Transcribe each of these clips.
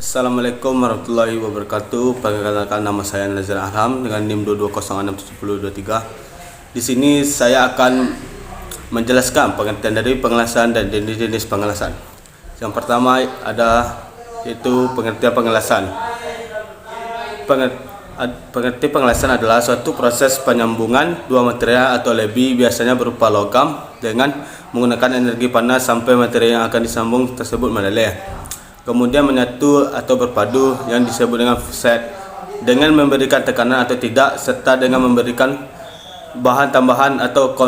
Assalamualaikum warahmatullahi wabarakatuh. Perkenalkan, nama saya Nazir Arham dengan NIM 22067023. Di sini saya akan menjelaskan pengertian dari pengelasan dan jenis-jenis pengelasan. Yang pertama yaitu pengertian pengelasan. Pengertian pengelasan adalah suatu proses penyambungan dua material atau lebih, biasanya berupa logam, dengan menggunakan energi panas sampai material yang akan disambung tersebut meleleh, kemudian menyatu atau berpadu yang disebut dengan fused, dengan memberikan tekanan atau tidak, serta dengan memberikan bahan tambahan atau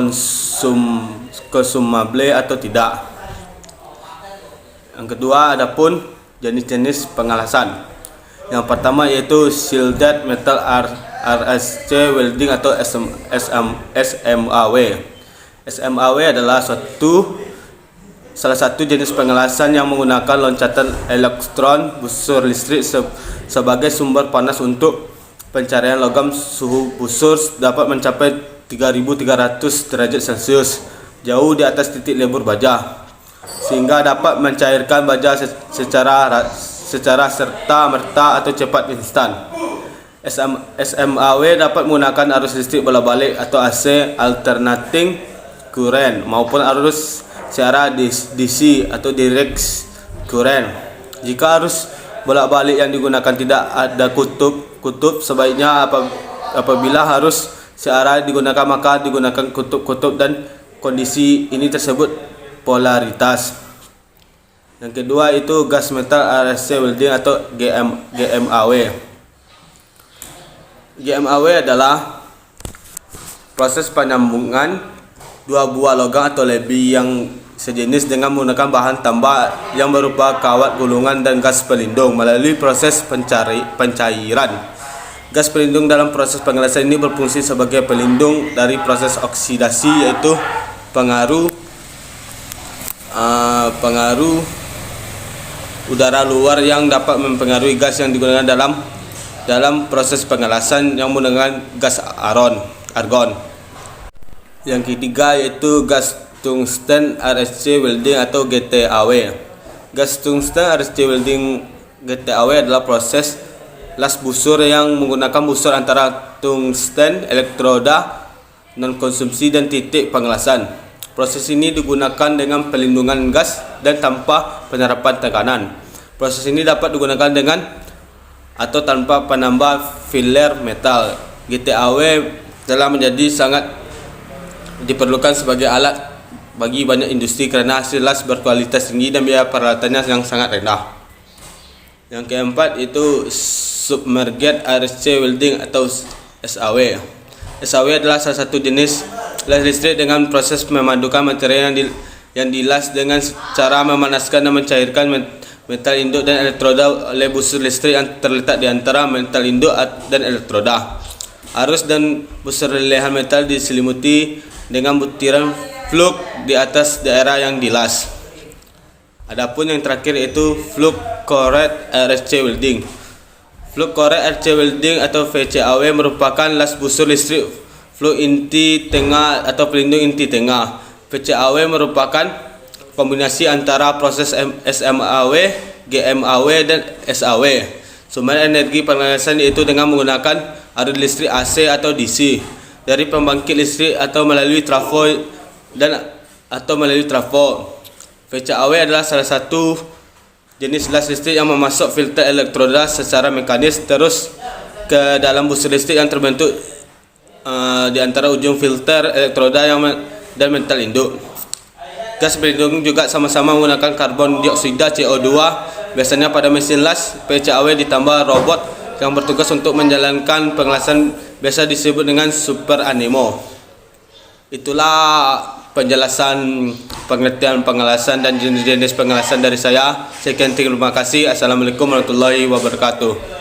konsumable atau tidak. Yang kedua, adapun jenis-jenis pengelasan. Yang pertama yaitu shielded metal RSC welding atau SMAW. SMAW adalah salah satu jenis pengelasan yang menggunakan loncatan elektron busur listrik sebagai sumber panas untuk pencarian logam. Suhu busur dapat mencapai 3300 derajat Celcius, jauh di atas titik lebur baja, sehingga dapat mencairkan baja secara serta-merta atau cepat instan. SMAW dapat menggunakan arus listrik bola-balik atau AC, alternating current, maupun arus secara DC atau direct current. Jika arus bolak-balik yang digunakan tidak ada kutub, sebaiknya apabila arus searah digunakan, maka digunakan kutub-kutub, dan kondisi ini tersebut polaritas. Yang kedua itu gas metal RSC welding atau GMAW. GMAW adalah proses penyambungan dua buah logam atau lebih yang sejenis dengan menggunakan bahan tambah yang berupa kawat gulungan dan gas pelindung melalui proses pencairan. Gas pelindung dalam proses pengelasan ini berfungsi sebagai pelindung dari proses oksidasi, yaitu pengaruh udara luar yang dapat mempengaruhi gas yang digunakan dalam proses pengelasan yang menggunakan gas argon. Yang ketiga yaitu gas tungsten RSC welding atau GTAW. Gas tungsten RSC welding GTAW adalah proses las busur yang menggunakan busur antara tungsten, elektroda non konsumsi, dan titik pengelasan. Proses ini digunakan dengan pelindungan gas dan tanpa penerapan tekanan. Proses ini dapat digunakan dengan atau tanpa penambah filler metal. GTAW telah menjadi sangat diperlukan sebagai alat bagi banyak industri karena hasil las berkualitas tinggi dan biaya peralatannya yang sangat rendah. Yang keempat itu submerged RSC welding atau SAW. SAW adalah salah satu jenis las listrik dengan proses memadukan material yang dilas dengan cara memanaskan dan mencairkan metal induk dan elektroda oleh busur listrik yang terletak di antara metal induk dan elektroda. Arus dan busur lelehan metal diselimuti dengan butiran flux di atas daerah yang dilas. Adapun yang terakhir yaitu flux cored RSC welding. Flux cored RSC welding atau VCAW merupakan las busur listrik flux inti tengah atau pelindung inti tengah. VCAW merupakan kombinasi antara proses SMAW, GMAW, dan SAW. Sumber energi pengelasan yaitu dengan menggunakan arus listrik AC atau DC dari pembangkit listrik atau melalui trafo atau melalui trafo. VCAW adalah salah satu jenis las listrik yang memasuk filter elektroda secara mekanis terus ke dalam busur listrik yang terbentuk di antara ujung filter elektroda dan metal induk. Gas pelindung juga sama-sama menggunakan karbon dioksida CO2. Biasanya pada mesin las VCAW ditambah robot yang bertugas untuk menjalankan pengelasan, biasa disebut dengan super anemo. Itulah penjelasan pengertian pengelasan dan jenis-jenis pengelasan dari saya. Sekian, terima kasih. Assalamualaikum warahmatullahi wabarakatuh.